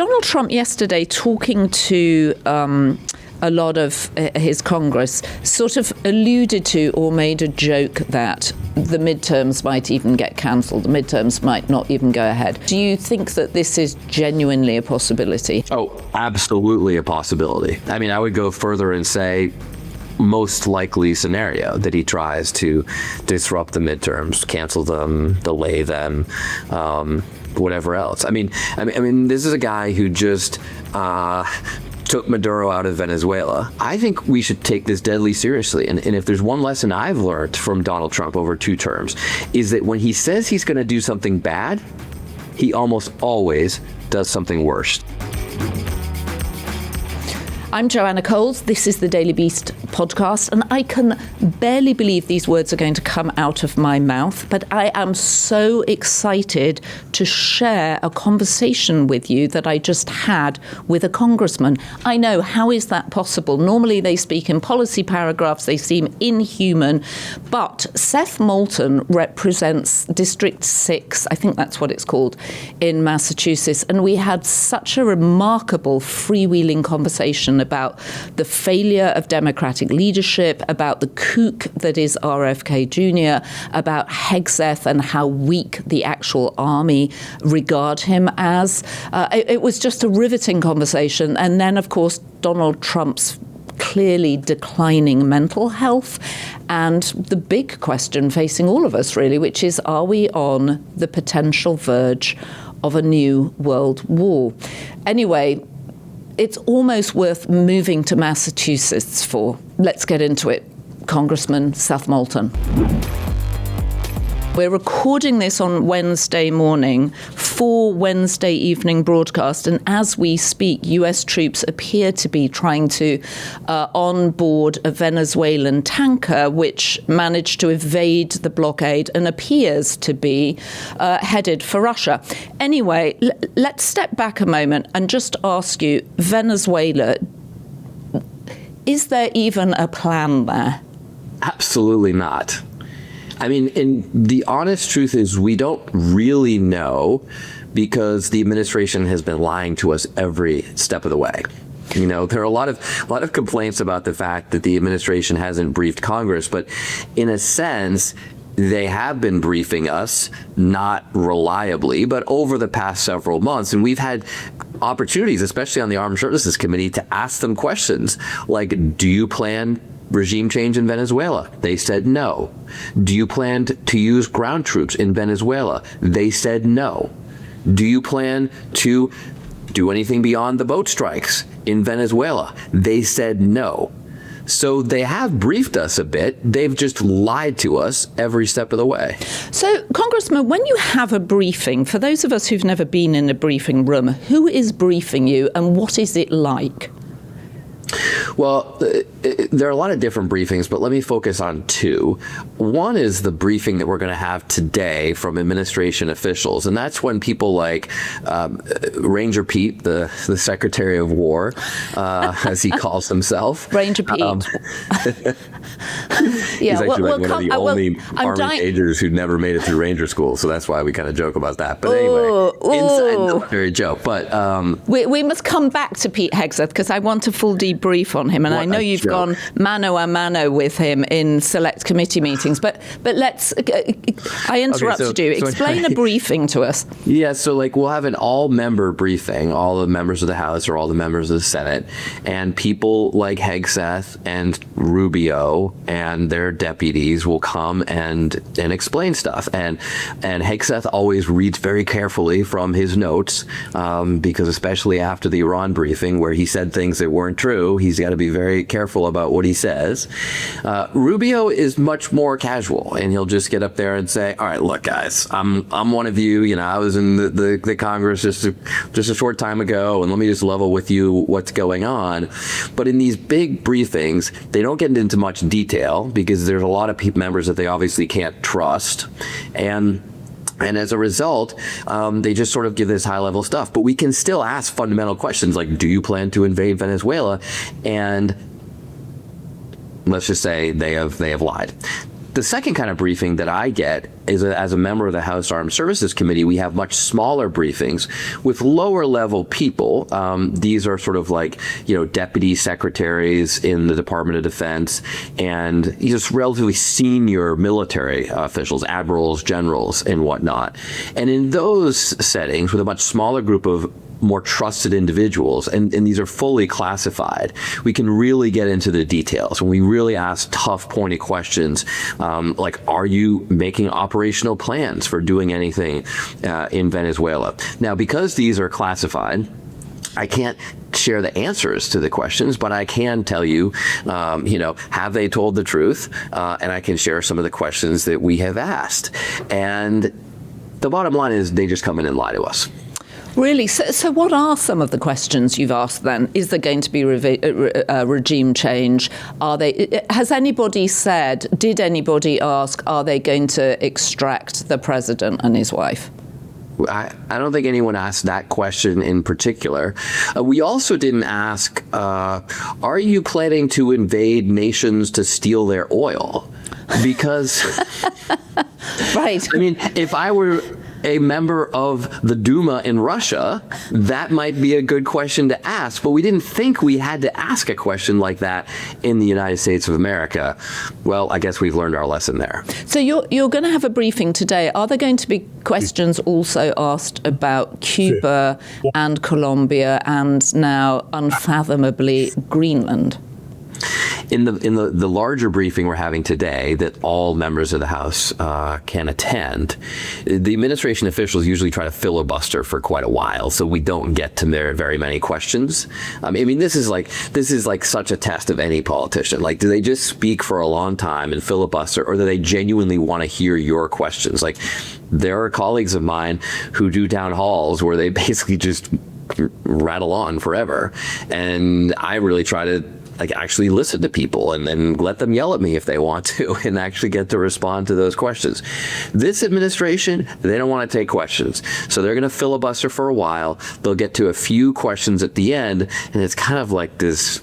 Donald Trump yesterday, talking to a lot of his Congress, sort of alluded to or made a joke that the midterms might even get cancelled. The midterms might not even go ahead. Do you think that this is genuinely a possibility? Oh, absolutely a possibility. I mean, I would go further and say most likely scenario that he tries to disrupt the midterms, cancel them, delay them, whatever else. I mean, this is a guy who just took Maduro out of Venezuela. I think we should take this deadly seriously. And if there's one lesson I've learned from Donald Trump over 2 terms, is that when he says he's going to do something bad, he almost always does something worse. I'm Joanna Coles. This is the Daily Beast podcast, and I can barely believe these words are going to come out of my mouth, but I am so excited to share a conversation with you that I just had with a congressman. I know, how is that possible? Normally they speak in policy paragraphs, they seem inhuman, but Seth Moulton represents District 6, I think that's what it's called, in Massachusetts, and we had such a remarkable freewheeling conversation about the failure of democratic leadership, about the kook that is RFK Jr., about Hegseth and how weak the actual army regard him as. It was just a riveting conversation. And then, of course, Donald Trump's clearly declining mental health, and the big question facing all of us, really, which is, are we on the potential verge of a new world war? Anyway, it's almost worth moving to Massachusetts for. Let's get into it. Congressman Seth Moulton. We're recording this on Wednesday morning for Wednesday evening broadcast, and as we speak, US troops appear to be trying to onboard a Venezuelan tanker which managed to evade the blockade and appears to be headed for Russia. Anyway, let's step back a moment and just ask you, Venezuela, is there even a plan there? Absolutely not. I mean, and the honest truth is we don't really know, because the administration has been lying to us every step of the way. You know, there are a lot of complaints about the fact that the administration hasn't briefed Congress, but in a sense, they have been briefing us, not reliably, but over the past several months. And we've had opportunities, especially on the Armed Services Committee, to ask them questions like, do you plan regime change in Venezuela? They said no. Do you plan to use ground troops in Venezuela? They said no. Do you plan to do anything beyond the boat strikes in Venezuela? They said no. So they have briefed us a bit. They've just lied to us every step of the way. So, Congressman, when you have a briefing, for those of us who've never been in a briefing room, who is briefing you and what is it like? Well, there are a lot of different briefings, but let me focus on 2. One is the briefing that we're going to have today from administration officials, and that's when people like Ranger Pete, the Secretary of War, as he calls himself. Ranger Pete. He's actually one of the only Army Rangers who never made it through Ranger School, so that's why we kind of joke about that. But anyway, inside military joke. But we must come back to Pete Hegseth, because I want a full debrief on him, and I know you've gone mano a mano with him in select committee meetings. But let's. I interrupted you. Explain a briefing to us. Yeah, so like we'll have an all-member briefing, all the members of the House or all the members of the Senate, and people like Hegseth and Rubio and their deputies will come and explain stuff. And Hegseth always reads very carefully from his notes, because especially after the Iran briefing where he said things that weren't true, he's got to be very careful about what he says. Rubio is much more casual, and he'll just get up there and say, all right, look, guys, I'm one of you. You know, I was in the Congress just a short time ago, and let me just level with you what's going on. But in these big briefings, they don't get into much detail because there's a lot of members that they obviously can't trust. And as a result, they just sort of give this high-level stuff. But we can still ask fundamental questions like, do you plan to invade Venezuela? And let's just say they have lied. The second kind of briefing that I get is as a member of the House Armed Services Committee, we have much smaller briefings with lower level people. These are sort of like, deputy secretaries in the Department of Defense and just relatively senior military officials, admirals, generals, and whatnot. And in those settings, with a much smaller group of more trusted individuals, and these are fully classified, we can really get into the details. When we really ask tough, pointy questions, like, are you making operational plans for doing anything in Venezuela? Now, because these are classified, I can't share the answers to the questions, but I can tell you, have they told the truth? And I can share some of the questions that we have asked. And the bottom line is they just come in and lie to us. Really? So what are some of the questions you've asked then? Is there going to be regime change? Has anybody said, did anybody ask, are they going to extract the president and his wife? I don't think anyone asked that question in particular. We also didn't ask, are you planning to invade nations to steal their oil? Because, right. I mean, if I were a member of the Duma in Russia, that might be a good question to ask, but we didn't think we had to ask a question like that in the United States of America. Well, I guess we've learned our lesson there. So you're going to have a briefing today. Are there going to be questions also asked about Cuba and Colombia and now, unfathomably, Greenland? In the larger briefing we're having today that all members of the House can attend, the administration officials usually try to filibuster for quite a while, so we don't get to very many questions. I mean, this is like such a test of any politician. Like, do they just speak for a long time and filibuster, or do they genuinely want to hear your questions? Like, there are colleagues of mine who do town halls where they basically just rattle on forever, and I really try to actually listen to people and then let them yell at me if they want to and actually get to respond to those questions. This administration, they don't want to take questions. So they're going to filibuster for a while. They'll get to a few questions at the end, and it's kind of like this,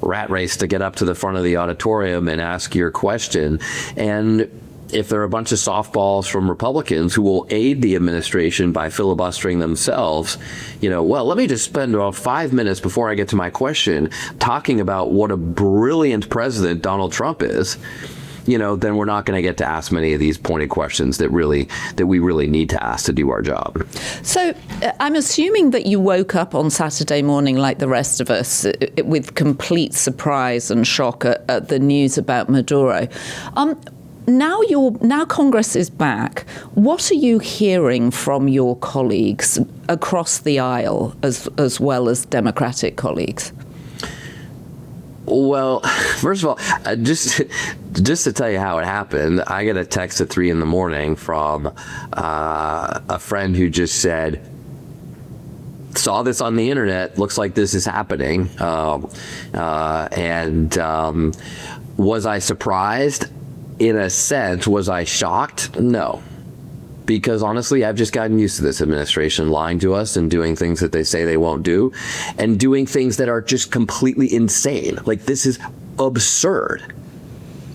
rat race to get up to the front of the auditorium and ask your question. And if there are a bunch of softballs from Republicans who will aid the administration by filibustering themselves, well, let me just spend about 5 minutes before I get to my question talking about what a brilliant president Donald Trump is, then we're not going to get to ask many of these pointed questions that we really need to ask to do our job. So I'm assuming that you woke up on Saturday morning like the rest of us with complete surprise and shock at the news about Maduro. Now Congress is back. What are you hearing from your colleagues across the aisle, as well as Democratic colleagues? Well, first of all, just to tell you how it happened, I get a text at 3 a.m. from a friend who just said, saw this on the internet, looks like this is happening. Was I surprised? In a sense, was I shocked? No. Because honestly, I've just gotten used to this administration lying to us and doing things that they say they won't do, and doing things that are just completely insane. Like, this is absurd.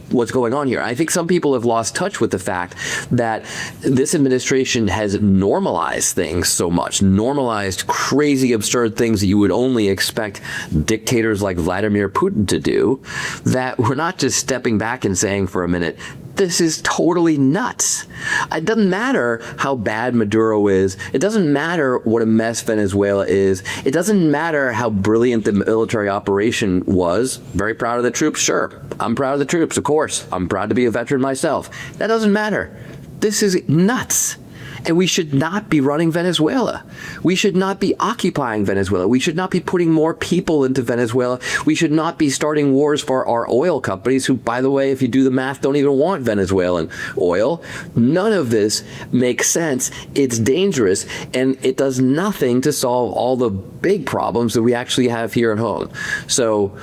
What's going on here? I think some people have lost touch with the fact that this administration has normalized things so much, normalized crazy, absurd things that you would only expect dictators like Vladimir Putin to do, that we're not just stepping back and saying for a minute, this is totally nuts. It doesn't matter how bad Maduro is. It doesn't matter what a mess Venezuela is. It doesn't matter how brilliant the military operation was. Very proud of the troops, sure. I'm proud of the troops, of course. I'm proud to be a veteran myself. That doesn't matter. This is nuts. And we should not be running Venezuela. We should not be occupying Venezuela. We should not be putting more people into Venezuela. We should not be starting wars for our oil companies who, by the way, if you do the math, don't even want Venezuelan oil. None of this makes sense. It's dangerous, and it does nothing to solve all the big problems that we actually have here at home. So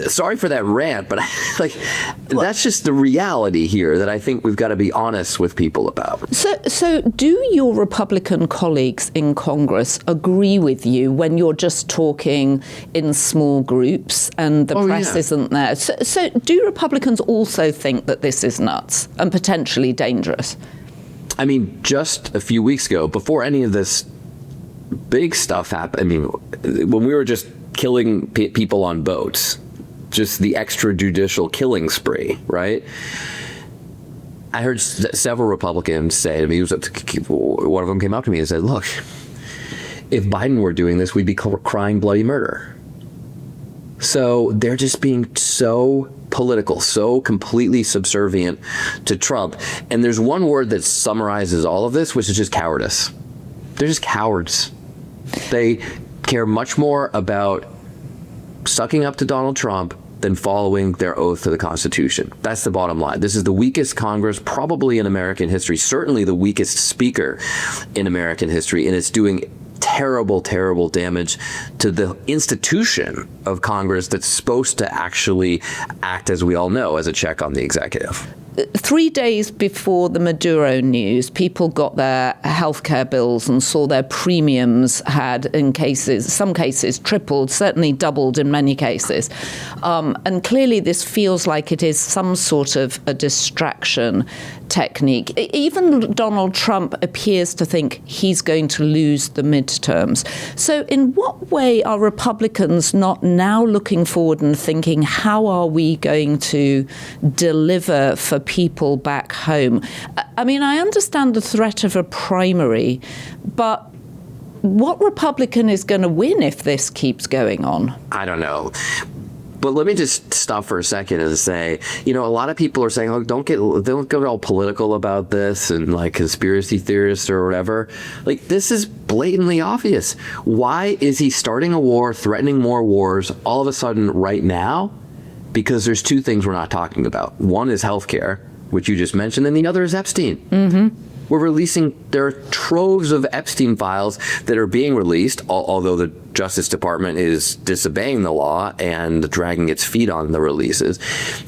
sorry for that rant, but that's just the reality here that I think we've got to be honest with people about. So do your Republican colleagues in Congress agree with you when you're just talking in small groups and the press isn't there? So do Republicans also think that this is nuts and potentially dangerous? I mean, just a few weeks ago, before any of this big stuff happened, I mean, when we were just killing people on boats, just the extrajudicial killing spree, right? I heard several Republicans say to me, one of them came up to me and said, look, if Biden were doing this, we'd be crying bloody murder. So they're just being so political, so completely subservient to Trump. And there's one word that summarizes all of this, which is just cowardice. They're just cowards. They care much more about sucking up to Donald Trump than following their oath to the Constitution. That's the bottom line. This is the weakest Congress probably in American history, certainly the weakest speaker in American history, and it's doing terrible, terrible damage to the institution of Congress that's supposed to actually act, as we all know, as a check on the executive. 3 days before the Maduro news, people got their healthcare bills and saw their premiums had, in some cases, tripled, certainly doubled in many cases. And clearly this feels like it is some sort of a distraction technique. Even Donald Trump appears to think he's going to lose the midterms. So in what way are Republicans not now looking forward and thinking, how are we going to deliver for people back home? I mean, I understand the threat of a primary, but what Republican is going to win if this keeps going on? I don't know. But let me just stop for a second and say, a lot of people are saying, look, don't get all political about this and like conspiracy theorists or whatever. Like, this is blatantly obvious. Why is he starting a war, threatening more wars all of a sudden right now? Because there's two things we're not talking about. One is healthcare, which you just mentioned, and the other is Epstein. Mm-hmm. There are troves of Epstein files that are being released, although the Justice Department is disobeying the law and dragging its feet on the releases.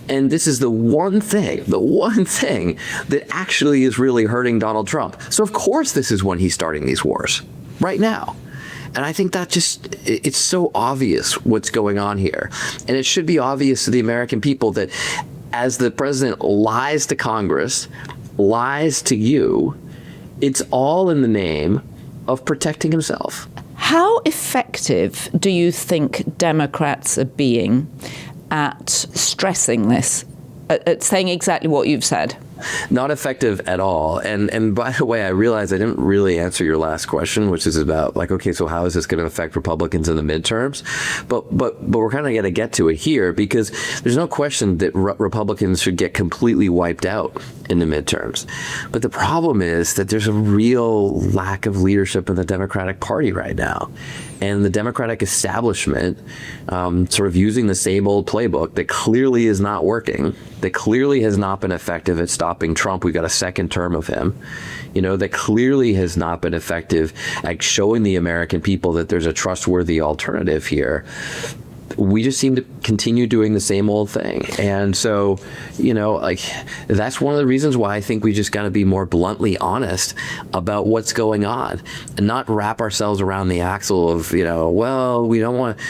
And this is the one thing that actually is really hurting Donald Trump. So of course this is when he's starting these wars, right now. And I think that it's so obvious what's going on here. And it should be obvious to the American people that as the president lies to Congress, lies to you, it's all in the name of protecting himself. How effective do you think Democrats are being at stressing this, at saying exactly what you've said? Not effective at all. And by the way, I realized I didn't really answer your last question, which is about like, okay, so how is this going to affect Republicans in the midterms? But we're kind of going to get to it here because there's no question that Republicans should get completely wiped out in the midterms. But the problem is that there's a real lack of leadership in the Democratic Party right now. And the Democratic establishment sort of using the same old playbook that clearly is not working, that clearly has not been effective at stopping Trump. We've got a second term of him, that clearly has not been effective at showing the American people that there's a trustworthy alternative here. We just seem to continue doing the same old thing. And so, that's one of the reasons why I think we just got to be more bluntly honest about what's going on and not wrap ourselves around the axle of, well, we don't want to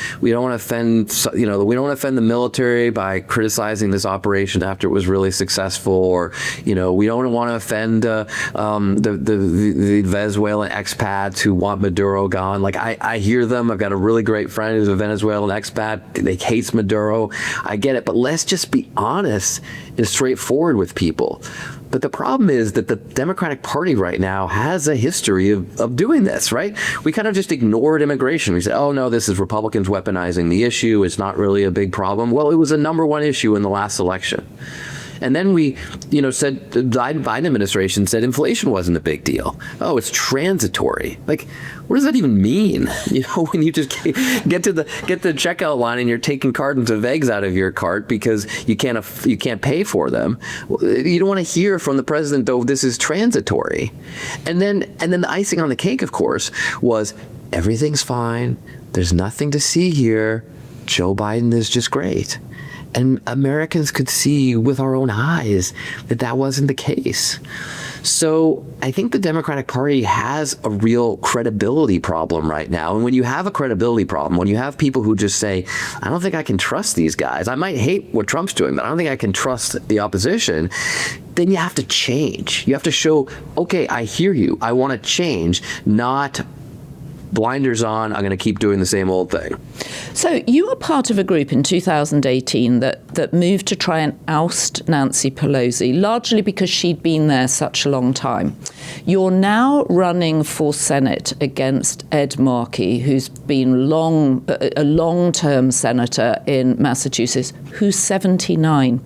offend, we don't want to offend the military by criticizing this operation after it was really successful, or, we don't want to offend the Venezuelan expats who want Maduro gone. Like, I hear them. I've got a really great friend who's a Venezuelan expat. They hate Maduro. I get it, but let's just be honest and straightforward with people. But the problem is that the Democratic Party right now has a history of doing this, right? We kind of just ignored immigration. We said, oh, no, this is Republicans weaponizing the issue. It's not really a big problem. Well, it was a number one issue in the last election. And then we, said the Biden administration said inflation wasn't a big deal. Oh, it's transitory. Like, what does that even mean? When you just get to the checkout line and you're taking cartons of eggs out of your cart because you can't pay for them. You don't want to hear from the president, though, this is transitory. And then the icing on the cake, of course, was everything's fine. There's nothing to see here. Joe Biden is just great. And Americans could see with our own eyes that that wasn't the case. So I think the Democratic Party has a real credibility problem right now. And when you have a credibility problem, when you have people who just say, I don't think I can trust these guys, I might hate what Trump's doing, but I don't think I can trust the opposition, then you have to change. You have to show, okay, I hear you. I want to change, not blinders on, I'm going to keep doing the same old thing. So you were part of a group in 2018 that moved to try and oust Nancy Pelosi, largely because she'd been there such a long time. You're now running for Senate against Ed Markey, who's been a long-term senator in Massachusetts, who's 79.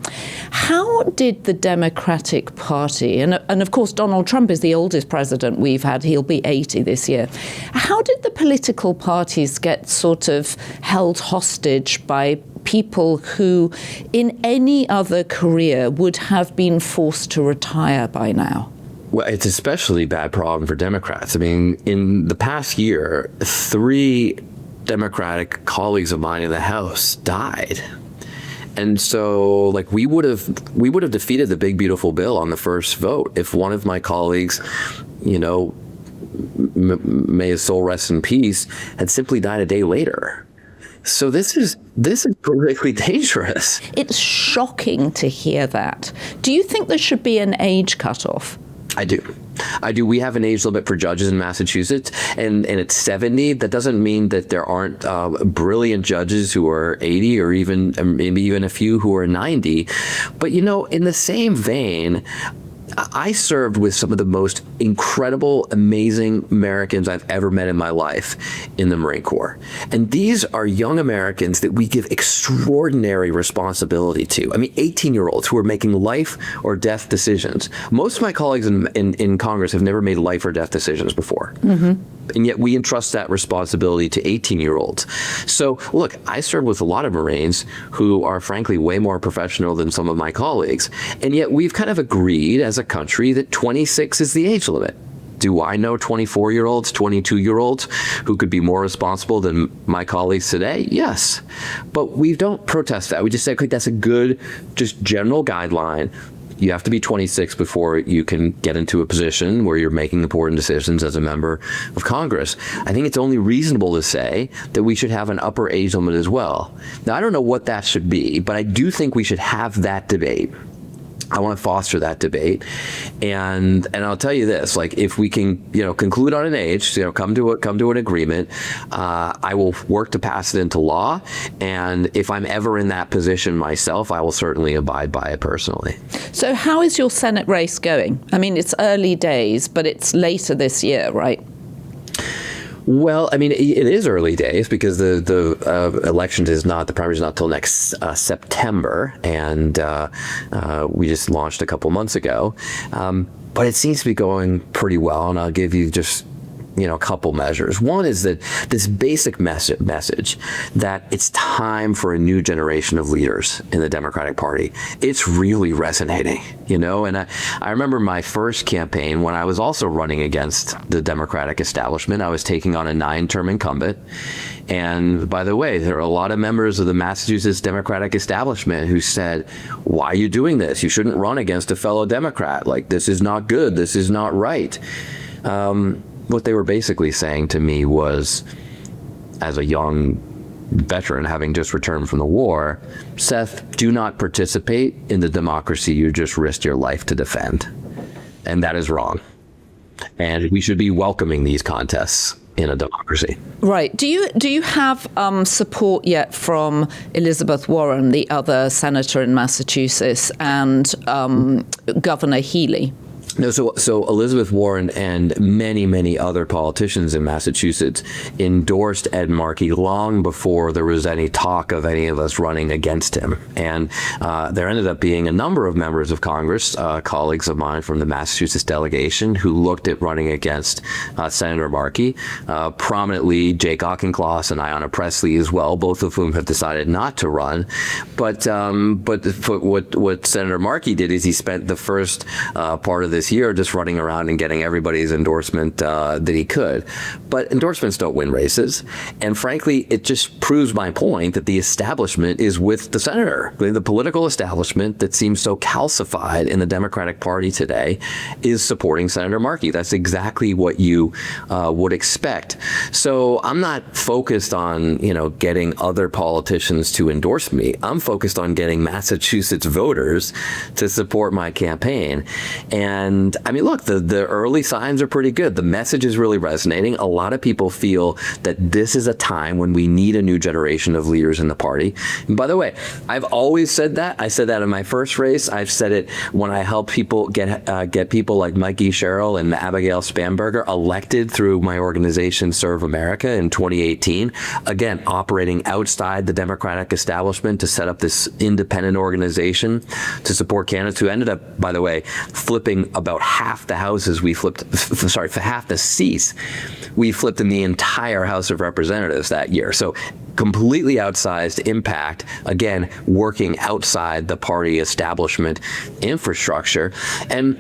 How did the Democratic Party, and of course Donald Trump is the oldest president we've had, he'll be 80 this year, how did the political parties get sort of held hostage by people who in any other career would have been forced to retire by now? Well, it's especially a bad problem for Democrats. I mean, in the past year, 3 Democratic colleagues of mine in the House died. And so, like, we would have defeated the big, beautiful bill on the first vote if one of my colleagues, you know, may his soul rest in peace, had simply died a day later. So this is politically dangerous. It's shocking to hear that. Do you think there should be an age cutoff? I do. We have an age limit for judges in Massachusetts, and it's 70. That doesn't mean that there aren't brilliant judges who are 80 or even maybe even a few who are 90. But, you know, in the same vein, I served with some of the most incredible, amazing Americans I've ever met in my life in the Marine Corps. And these are young Americans that we give extraordinary responsibility to. I mean, 18-year-olds who are making life or death decisions. Most of my colleagues in Congress have never made life or death decisions before. Mm-hmm. And yet we entrust that responsibility to 18-year-olds. So, look, I served with a lot of Marines who are, frankly, way more professional than some of my colleagues. And yet we've kind of agreed as a country that 26 is the age limit. Do I know 24-year-olds, 22-year-olds who could be more responsible than my colleagues today? Yes. But we don't protest that. We just say, okay, that's a good, just general guideline. You have to be 26 before you can get into a position where you're making important decisions as a member of Congress. I think it's only reasonable to say that we should have an upper age limit as well. Now, I don't know what that should be, but I do think we should have that debate. I want to foster that debate, and I'll tell you this: like, if we can, you know, conclude on an age, you know, come to an agreement, I will work to pass it into law. And if I'm ever in that position myself, I will certainly abide by it personally. So, how is your Senate race going? I mean, it's early days, but it's later this year, right? Well, I mean, it is early days because the election is not, the primary is not till next September, and we just launched a couple months ago. But it seems to be going pretty well, and I'll give you just, you know, a couple measures. One is that this basic message that it's time for a new generation of leaders in the Democratic Party. It's really resonating, you know, and I remember my first campaign when I was also running against the Democratic establishment. I was taking on a 9-term incumbent. And by the way, there are a lot of members of the Massachusetts Democratic establishment who said, why are you doing this? You shouldn't run against a fellow Democrat. Like, this is not good. This is not right. What they were basically saying to me was, as a young veteran having just returned from the war, Seth, do not participate in the democracy you just risked your life to defend. And that is wrong. And we should be welcoming these contests in a democracy. Right. Do you have support yet from Elizabeth Warren, the other senator in Massachusetts, and Governor Healey? No, so Elizabeth Warren and many, many other politicians in Massachusetts endorsed Ed Markey long before there was any talk of any of us running against him. And there ended up being a number of members of Congress, colleagues of mine from the Massachusetts delegation, who looked at running against Senator Markey. Prominently, Jake Auchincloss and Ayanna Pressley as well, both of whom have decided not to run. But what Senator Markey did is he spent the first part of this this year just running around and getting everybody's endorsement that he could. But endorsements don't win races. And frankly, it just proves my point that the establishment is with the senator. The political establishment that seems so calcified in the Democratic Party today is supporting Senator Markey. That's exactly what you would expect. So I'm not focused on, getting other politicians to endorse me. I'm focused on getting Massachusetts voters to support my campaign. And I mean, look, the early signs are pretty good. The message is really resonating. A lot of people feel that this is a time when we need a new generation of leaders in the party. And by the way, I've always said that. I said that in my first race. I've said it when I helped people get people like Mikey Sherrill and Abigail Spanberger elected through my organization, Serve America, in 2018. Again, operating outside the Democratic establishment to set up this independent organization to support candidates who ended up, by the way, flipping about half the houses we flipped, for half the seats we flipped in the entire House of Representatives that year. So completely outsized impact, again, working outside the party establishment infrastructure. And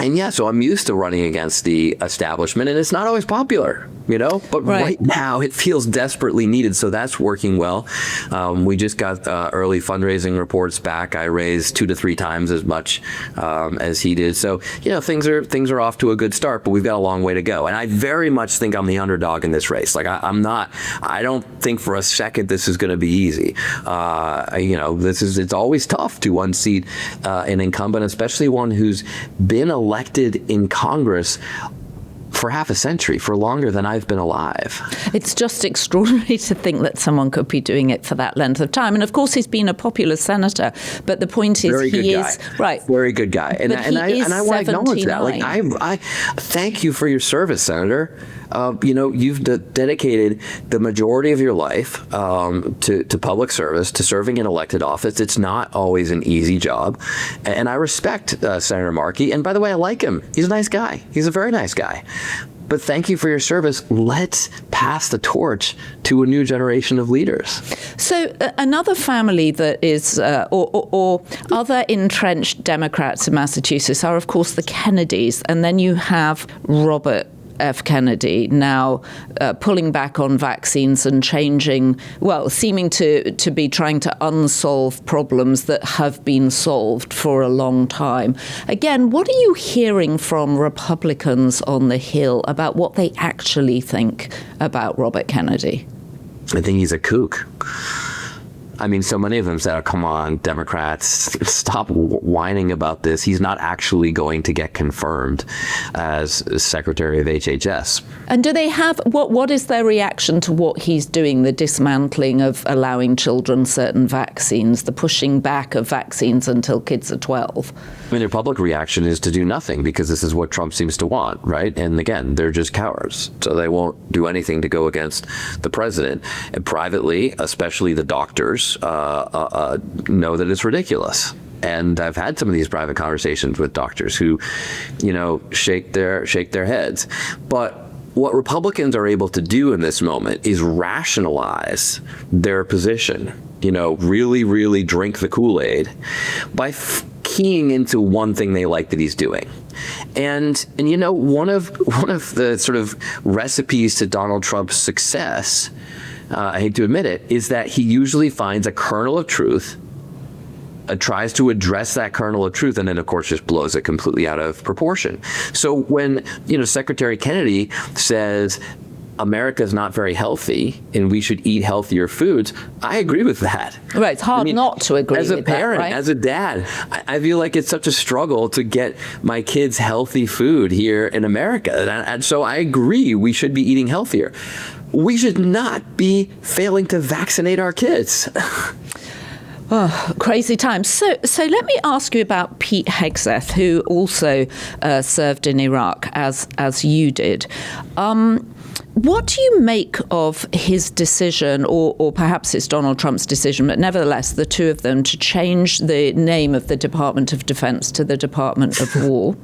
yeah, so I'm used to running against the establishment, and it's not always popular, but right now it feels desperately needed. So that's working well. We just got early fundraising reports back. I raised 2 to 3 times as much as he did. So, things are off to a good start, but we've got a long way to go. And I very much think I'm the underdog in this race. Like I don't think for a second this is going to be easy. It's always tough to unseat an incumbent, especially one who's been elected in Congress for half a century, for longer than I've been alive. It's just extraordinary to think that someone could be doing it for that length of time. And of course, he's been a popular senator, but the point is he is right. Very good guy, and I want to acknowledge that. Like I thank you for your service, Senator. You've dedicated the majority of your life to public service, to serving in elected office. It's not always an easy job, and I respect Senator Markey. And by the way, I like him. He's a nice guy. He's a very nice guy. But thank you for your service. Let's pass the torch to a new generation of leaders. So another family that is, or other entrenched Democrats in Massachusetts are, of course, the Kennedys. And then you have Robert F. Kennedy now pulling back on vaccines and seeming to be trying to unsolve problems that have been solved for a long time. Again, what are you hearing from Republicans on the Hill about what they actually think about Robert Kennedy? I think he's a kook. I mean, so many of them said, come on, Democrats, stop whining about this. He's not actually going to get confirmed as Secretary of HHS. And do they have, what is their reaction to what he's doing, the dismantling of allowing children certain vaccines, the pushing back of vaccines until kids are 12? I mean, their public reaction is to do nothing because this is what Trump seems to want, right? And again, they're just cowards. So they won't do anything to go against the president. And privately, especially the doctors, know that it's ridiculous. And I've had some of these private conversations with doctors who, shake their heads. But what Republicans are able to do in this moment is rationalize their position, really, really drink the Kool-Aid by keying into one thing they like that he's doing. And one of the sort of recipes to Donald Trump's success, I hate to admit it, is that he usually finds a kernel of truth, tries to address that kernel of truth, and then, of course, just blows it completely out of proportion. So when, Secretary Kennedy says America's not very healthy and we should eat healthier foods, I agree with that. Right, it's hard not to agree with that, as a parent, right? As a dad, I feel like it's such a struggle to get my kids healthy food here in America. And so I agree we should be eating healthier. We should not be failing to vaccinate our kids. Oh, crazy times. So let me ask you about Pete Hegseth, who also served in Iraq as you did. What do you make of his decision, or perhaps it's Donald Trump's decision, but nevertheless, the two of them, to change the name of the Department of Defense to the Department of War?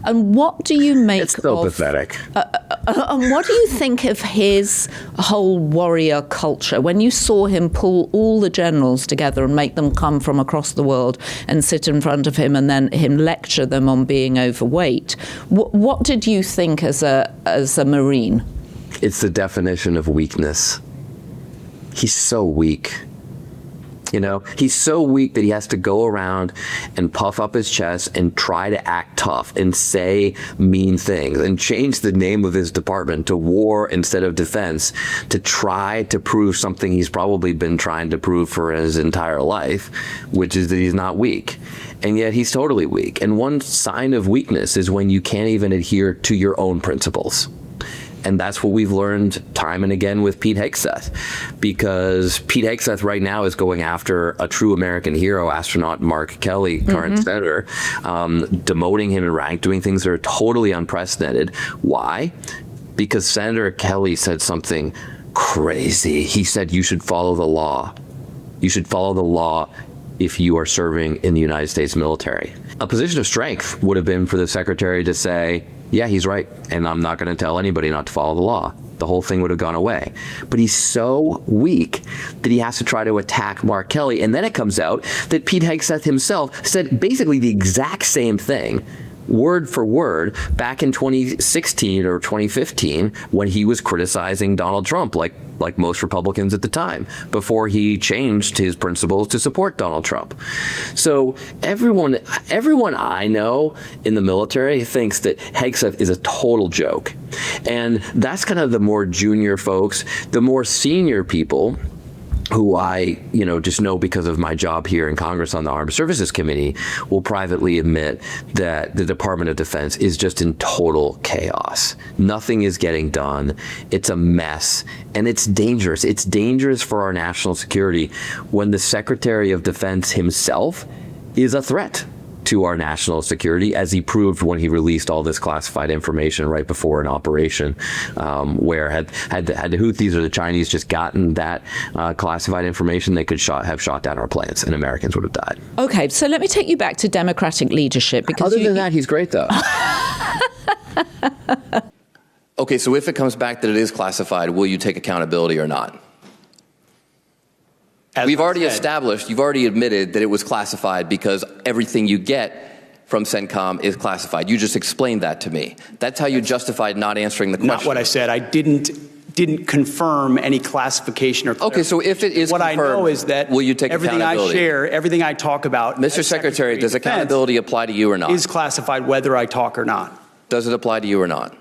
And what do you make It's so pathetic. And what do you think of his whole warrior culture? When you saw him pull all the generals together and make them come from across the world and sit in front of him and then him lecture them on being overweight, what did you think as a Marine? It's the definition of weakness. He's so weak. You know, he's so weak that he has to go around and puff up his chest and try to act tough and say mean things and change the name of his department to war instead of defense to try to prove something he's probably been trying to prove for his entire life, which is that he's not weak. And yet he's totally weak. And one sign of weakness is when you can't even adhere to your own principles. And that's what we've learned time and again with Pete Hegseth, because Pete Hegseth right now is going after a true American hero, astronaut Mark Kelly, current senator, demoting him in rank, doing things that are totally unprecedented. Why? Because Senator Kelly said something crazy. He said, you should follow the law. You should follow the law if you are serving in the United States military. A position of strength would have been for the secretary to say, yeah, he's right, and I'm not going to tell anybody not to follow the law. The whole thing would have gone away. But he's so weak that he has to try to attack Mark Kelly. And then it comes out that Pete Hegseth himself said basically the exact same thing, word for word, back in 2016 or 2015 when he was criticizing Donald Trump, like most Republicans at the time, before he changed his principles to support Donald Trump. So everyone I know in the military thinks that Hegseth is a total joke. And that's kind of the more junior folks. The more senior people, who I, just know because of my job here in Congress on the Armed Services Committee, will privately admit that the Department of Defense is just in total chaos. Nothing is getting done. It's a mess, and it's dangerous. It's dangerous for our national security when the Secretary of Defense himself is a threat to our national security, as he proved when he released all this classified information right before an operation, where had the Houthis or the Chinese just gotten that classified information, they could have shot down our planes and Americans would have died. Okay, so let me take you back to Democratic leadership. Because Other than that, he's great, though. Okay, so if it comes back that it is classified, will you take accountability or not? We've already established, you've already admitted that it was classified because everything you get from CENTCOM is classified. You just explained that to me. That's how you justified not answering the question. Not what I said. I didn't confirm any classification or Okay, so if it is what confirmed, I know is that will you take everything accountability? I share, everything I talk about, Mr. Secretary, does accountability apply to you or not? Is classified whether I talk or not. Does it apply to you or not?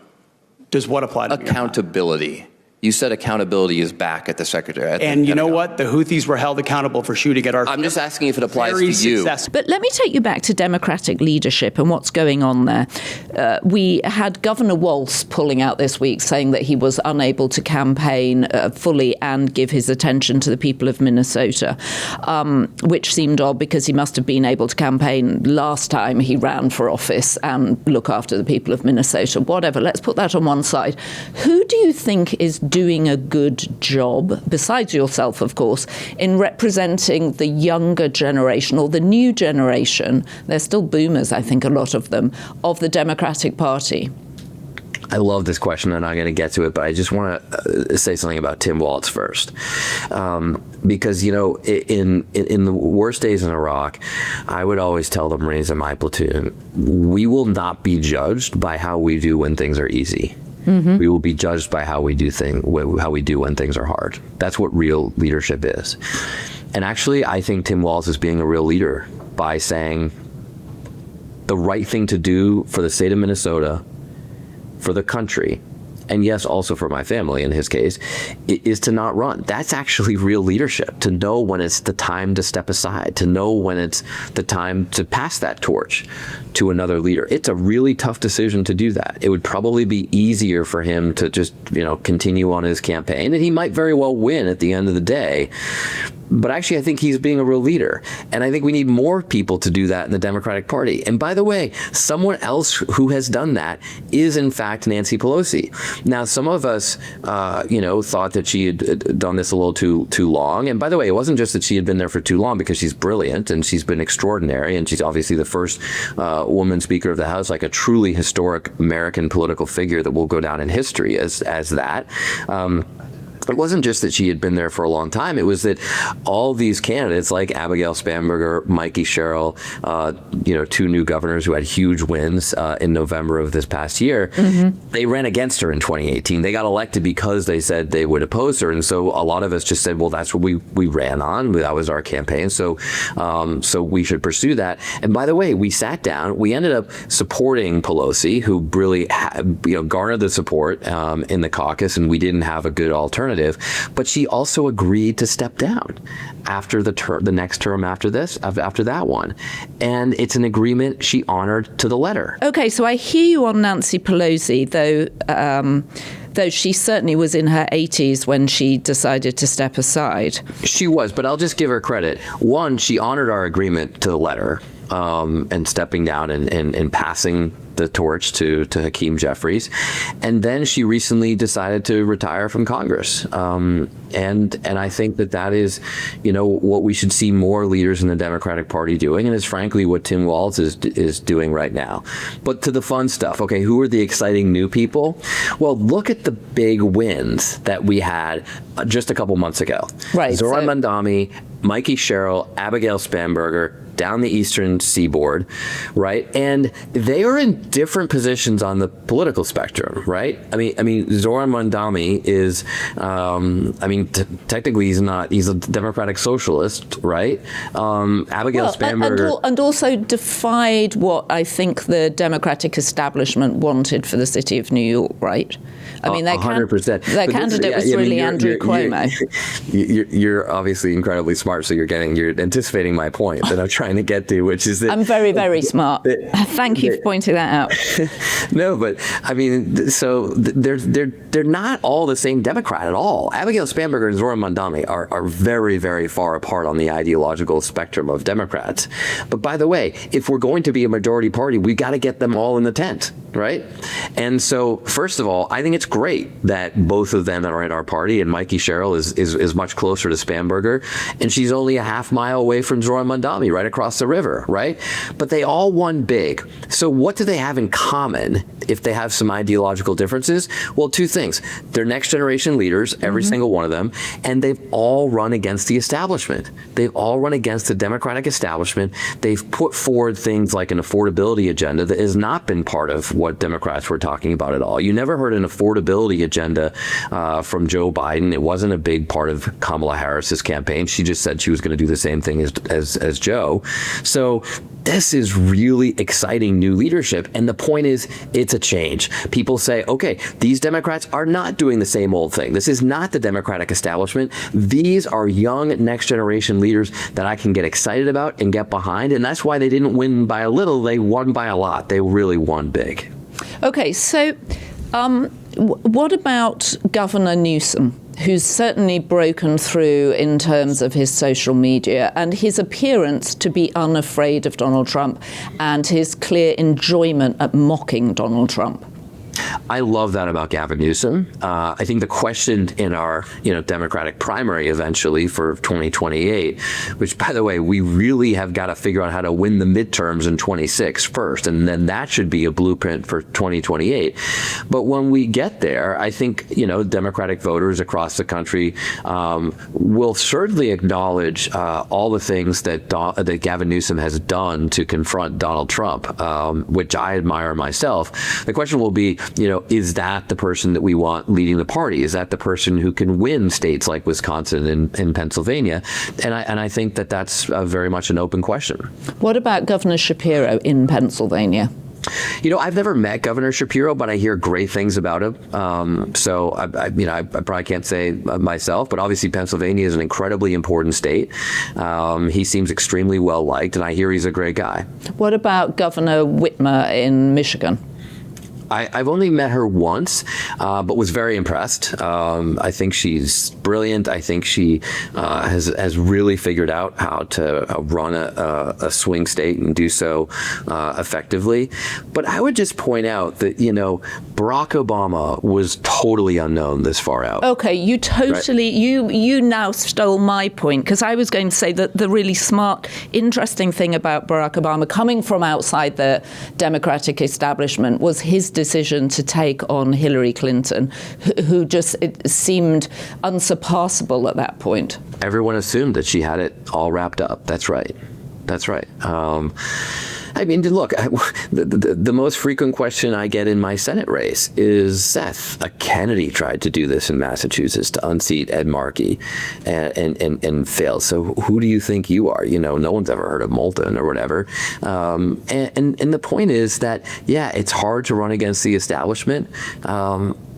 Does what apply to me? Accountability. You said accountability is back at the Secretary. And you know what? The Houthis were held accountable for shooting at our... I'm just asking if it applies to you. But let me take you back to Democratic leadership and what's going on there. We had Governor Walz pulling out this week saying that he was unable to campaign fully and give his attention to the people of Minnesota, which seemed odd because he must have been able to campaign last time he ran for office and look after the people of Minnesota. Whatever, let's put that on one side. Who do you think is doing a good job, besides yourself, of course, in representing the younger generation or the new generation? They're still boomers, I think, a lot of them, of the Democratic Party. I love this question, and I'm going to get to it, but I just want to say something about Tim Walz first. Because, in the worst days in Iraq, I would always tell the Marines in my platoon, we will not be judged by how we do when things are easy. Mm-hmm. We will be judged by how we do when things are hard. That's what real leadership is. And actually, I think Tim Walz is being a real leader by saying the right thing to do for the state of Minnesota, for the country, and yes, also for my family in his case, is to not run. That's actually real leadership, to know when it's the time to step aside, to know when it's the time to pass that torch to another leader. It's a really tough decision to do that. It would probably be easier for him to just, continue on his campaign, and he might very well win at the end of the day. But actually, I think he's being a real leader. And I think we need more people to do that in the Democratic Party. And by the way, someone else who has done that is, in fact, Nancy Pelosi. Now, some of us, thought that she had done this a little too long. And by the way, it wasn't just that she had been there for too long, because she's brilliant and she's been extraordinary. And she's obviously the first woman Speaker of the House, like a truly historic American political figure that will go down in history as that. It wasn't just that she had been there for a long time. It was that all these candidates like Abigail Spanberger, Mikey Sherrill, two new governors who had huge wins in November of this past year, they ran against her in 2018. They got elected because they said they would oppose her. And so a lot of us just said, well, that's what we ran on. That was our campaign. So we should pursue that. And by the way, we sat down. We ended up supporting Pelosi, who really garnered the support in the caucus, and we didn't have a good alternative. But she also agreed to step down after the next term after that one. And it's an agreement she honored to the letter. Okay, so I hear you on Nancy Pelosi, though she certainly was in her 80s when she decided to step aside. She was, but I'll just give her credit. One, she honored our agreement to the letter, and stepping down and passing the torch to Hakeem Jeffries. And then she recently decided to retire from Congress. And I think that is, what we should see more leaders in the Democratic Party doing, and is frankly what Tim Walz is doing right now. But to the fun stuff, okay, who are the exciting new people? Well, look at the big wins that we had just a couple months ago. Right. Zohran Mandami, Mikey Sherrill, Abigail Spanberger, down the eastern seaboard, right? And they are in different positions on the political spectrum, right? I mean, Zohran Mandami is, technically he's a democratic socialist, right? Abigail Spanberger. And also defied what I think the Democratic establishment wanted for the city of New York, right? I mean, 100%. Their candidate was really Andrew Cuomo. You're obviously incredibly smart, so you're anticipating my point that I'm trying to get to, which is that I'm very, very smart. Thank you for pointing that out. No, but I mean, so they're not all the same Democrat at all. Abigail Spanberger and Zohran Mandami are very, very far apart on the ideological spectrum of Democrats. But by the way, if we're going to be a majority party, we got to get them all in the tent, right? And so, first of all, I think it's great that both of them are in our party, and Mikey Sherrill is much closer to Spanberger, and she's only a half mile away from Zohran Mandami, right across the river, right? But they all won big. So what do they have in common if they have some ideological differences? Well, two things. They're next generation leaders, every single one of them, and they've all run against the establishment. They've all run against the Democratic establishment. They've put forward things like an affordability agenda that has not been part of what Democrats were talking about at all. You never heard an affordability agenda from Joe Biden. It wasn't a big part of Kamala Harris's campaign. She just said she was going to do the same thing as Joe. So this is really exciting new leadership. And the point is, it's a change. People say, okay, these Democrats are not doing the same old thing. This is not the Democratic establishment. These are young next generation leaders that I can get excited about and get behind. And that's why they didn't win by a little. They won by a lot. They really won big. Okay, so what about Governor Newsom, who's certainly broken through in terms of his social media and his appearance to be unafraid of Donald Trump and his clear enjoyment at mocking Donald Trump? I love that about Gavin Newsom. I think the question in our Democratic primary eventually for 2028, which, by the way, we really have got to figure out how to win the midterms in 26 first, and then that should be a blueprint for 2028. But when we get there, I think Democratic voters across the country will certainly acknowledge all the things that Gavin Newsom has done to confront Donald Trump, which I admire myself. The question will be, is that the person that we want leading the party? Is that the person who can win states like Wisconsin and Pennsylvania? And I think that's very much an open question. What about Governor Shapiro in Pennsylvania? I've never met Governor Shapiro, but I hear great things about him. So I probably can't say myself, but obviously Pennsylvania is an incredibly important state. He seems extremely well liked, and I hear he's a great guy. What about Governor Whitmer in Michigan? I've only met her once, but was very impressed. I think she's brilliant. I think she has really figured out how to run a swing state and do so effectively. But I would just point out that, Barack Obama was totally unknown this far out. Okay, you totally, right? You now stole my point, because I was going to say that the really smart, interesting thing about Barack Obama coming from outside the Democratic establishment was his decision to take on Hillary Clinton, who just seemed unsurpassable at that point. Everyone assumed that she had it all wrapped up. That's right. Look, the most frequent question I get in my Senate race is, Seth, a Kennedy tried to do this in Massachusetts to unseat Ed Markey and failed. So who do you think you are? No one's ever heard of Moulton or whatever. And the point is that, it's hard to run against the establishment.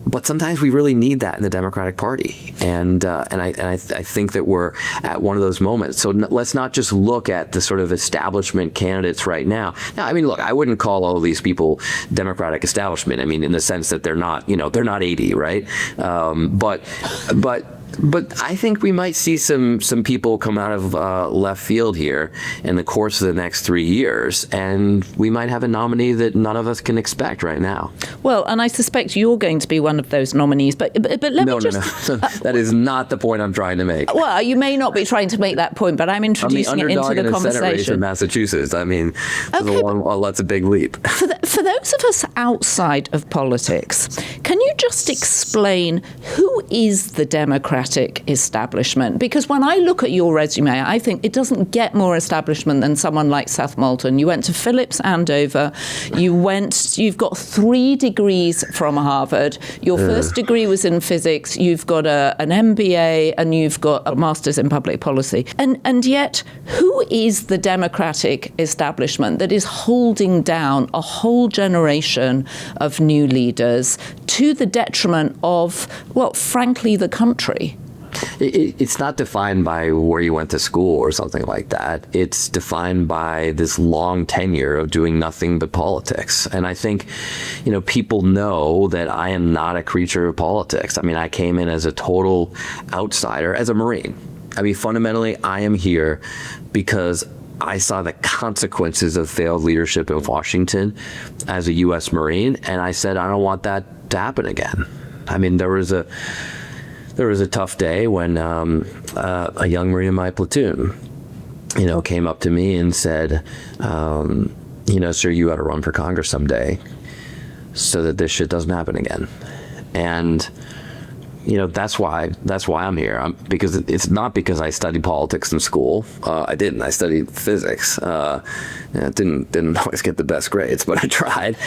But sometimes we really need that in the Democratic Party, and I think that we're at one of those moments. So let's not just look at the sort of establishment candidates right now. Look, I wouldn't call all of these people Democratic establishment. In the sense that they're not 80, right? But I think we might see some people come out of left field here in the course of the next 3 years, and we might have a nominee that none of us can expect right now. Well, and I suspect you're going to be one of those nominees, but let me just... No. That is not the point I'm trying to make. Well, you may not be trying to make that point, but I'm introducing it into the conversation. I'm the underdog in a Senate race in Massachusetts. That's a big leap. For those of us outside of politics, can you just explain who is the Democratic establishment? Because when I look at your resume, I think it doesn't get more establishment than someone like Seth Moulton. You went to Phillips Andover. You've got 3 degrees from Harvard. Your first degree was in physics. You've got an MBA, and you've got a master's in public policy. And yet, who is the Democratic establishment that is holding down a whole generation of new leaders to the detriment of, frankly, the country? It's not defined by where you went to school or something like that. It's defined by this long tenure of doing nothing but politics. And I think, people know that I am not a creature of politics. I came in as a total outsider, as a Marine. Fundamentally, I am here because I saw the consequences of failed leadership in Washington as a U.S. Marine, and I said, I don't want that to happen again. There was a tough day when a young Marine in my platoon, came up to me and said, sir, you ought to run for Congress someday so that this shit doesn't happen again. And that's why I'm here. Because it's not because I studied politics in school. I didn't. I studied physics. Didn't always get the best grades, but I tried.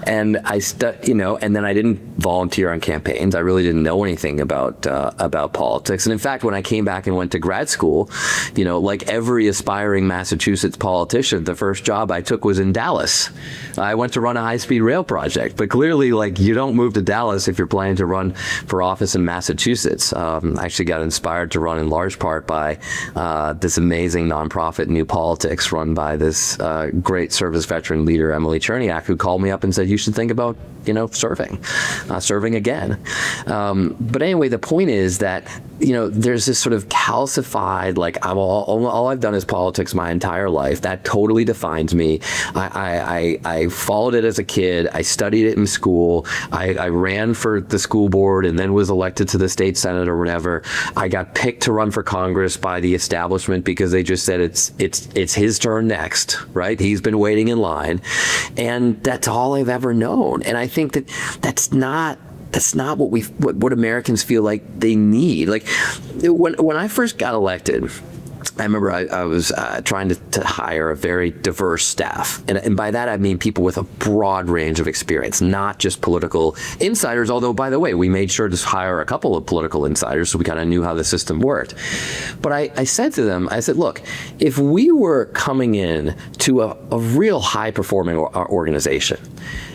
And and then I didn't volunteer on campaigns. I really didn't know anything about politics. And in fact, when I came back and went to grad school, like every aspiring Massachusetts politician, the first job I took was in Dallas. I went to run a high-speed rail project, but clearly, you don't move to Dallas if you're planning to run for office in Massachusetts. I actually got inspired to run in large part by this amazing nonprofit, New Politics, run by this great service veteran leader, Emily Cherniak, who called me up and said, you should think about, serving again. But anyway, the point is that, there's this sort of calcified, all I've done is politics my entire life. That totally defines me. I followed it as a kid. I studied it in school. I ran for the school board and then was elected to the state senate or whatever. I got picked to run for Congress by the establishment because they just said it's his turn next, right? He's been waiting in line, and that's all I've ever known. And I think that's not what Americans feel like they need. When I first got elected, I remember I was trying to hire a very diverse staff. And by that, I mean people with a broad range of experience, not just political insiders, although, by the way, we made sure to hire a couple of political insiders so we kind of knew how the system worked. But I said to them, I said, look, if we were coming in to a real high-performing organization,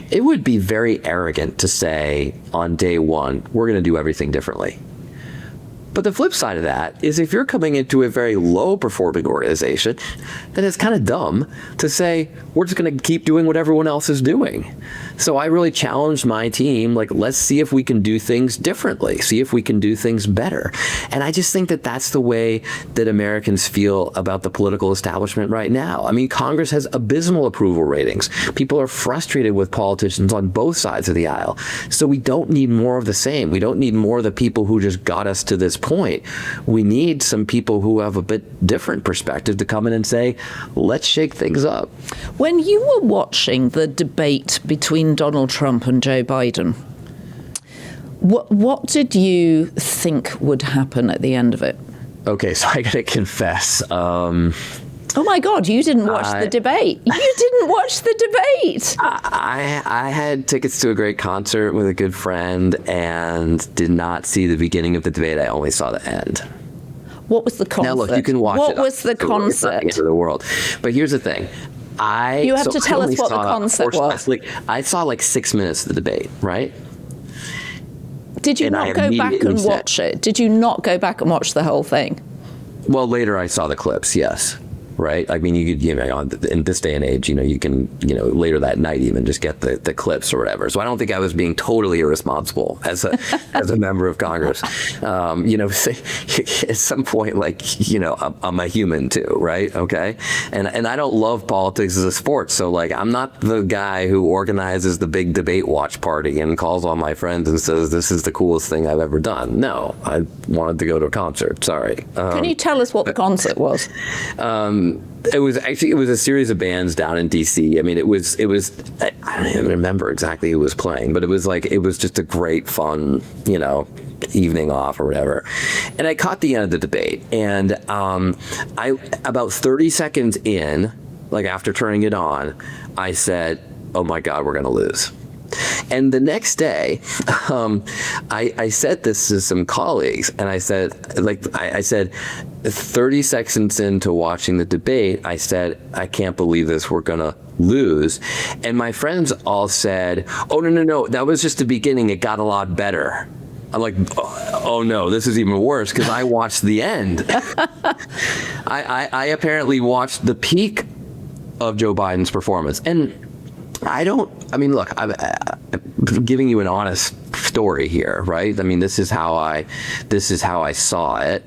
it would be very arrogant to say on day one, we're going to do everything differently. But the flip side of that is if you're coming into a very low-performing organization, then it's kind of dumb to say, we're just going to keep doing what everyone else is doing. So I really challenged my team, like, let's see if we can do things differently, see if we can do things better. And I just think that that's the way that Americans feel about the political establishment right now. I mean, Congress has abysmal approval ratings. People are frustrated with politicians on both sides of the aisle. So we don't need more of the same. We don't need more of the people who just got us to this point. We need some people who have a bit different perspective to come in and say, let's shake things up. When you were watching the debate between Donald Trump and Joe Biden, what did you think would happen at the end of it? Okay, so I gotta confess. Oh my God, you didn't watch the debate. You didn't watch the debate. I had tickets to a great concert with a good friend and did not see the beginning of the debate. I only saw the end. What was the concert? Now look, you can watch What it. was the concert? It's not the end of the world. But here's the thing. You have to tell us what the concert was. I saw like 6 minutes of the debate, right? Did you not go back and watch it? Did you not go back and watch the whole thing? Well, later I saw the clips, yes. Right? I mean, you could, in this day and age, you can, later that night even just get the clips or whatever. So I don't think I was being totally irresponsible as a member of Congress. At some point, I'm a human too, right? Okay. And I don't love politics as a sport. So I'm not the guy who organizes the big debate watch party and calls all my friends and says, this is the coolest thing I've ever done. No, I wanted to go to a concert. Sorry. Can you tell us what the concert was? It was a series of bands down in DC. I mean, it was I don't even remember exactly who was playing, but it was just a great fun, evening off or whatever. And I caught the end of the debate, and I about 30 seconds in, after turning it on, I said, "Oh my God, we're going to lose." And the next day, I said this to some colleagues, and I said, 30 seconds into watching the debate, I said, I can't believe this, we're going to lose. And my friends all said, oh, no, that was just the beginning, it got a lot better. I'm like, oh no, this is even worse, because I watched the end. I apparently watched the peak of Joe Biden's performance. And look, I'm giving you an honest story here, right? I mean, this is how I saw it.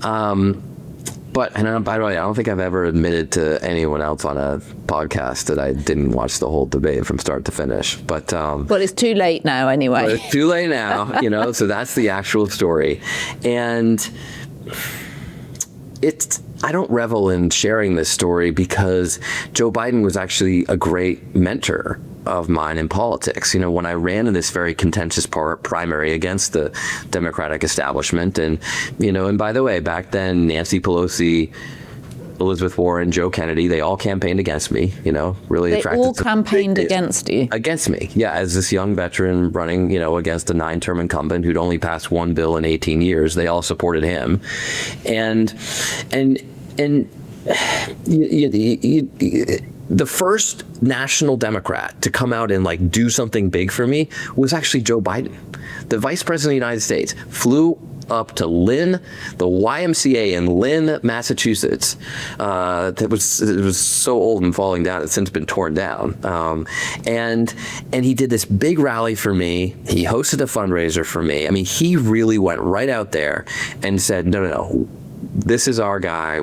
But, and by the way, I don't think I've ever admitted to anyone else on a podcast that I didn't watch the whole debate from start to finish. But well, it's too late now anyway. It's too late now, so that's the actual story. And I don't revel in sharing this story because Joe Biden was actually a great mentor of mine in politics. When I ran in this very contentious primary against the Democratic establishment, and by the way, back then, Nancy Pelosi, Elizabeth Warren, Joe Kennedy, they all campaigned against me, really attracted. They all campaigned against you? Against me, yeah, as this young veteran running, against a 9-term incumbent who'd only passed one bill in 18 years. They all supported him. The first national Democrat to come out and do something big for me was actually Joe Biden. The vice president of the United States flew up to Lynn, the YMCA in Lynn, Massachusetts. It was so old and falling down, it's since been torn down. And he did this big rally for me. He hosted a fundraiser for me. I mean, he really went right out there and said, no. This is our guy.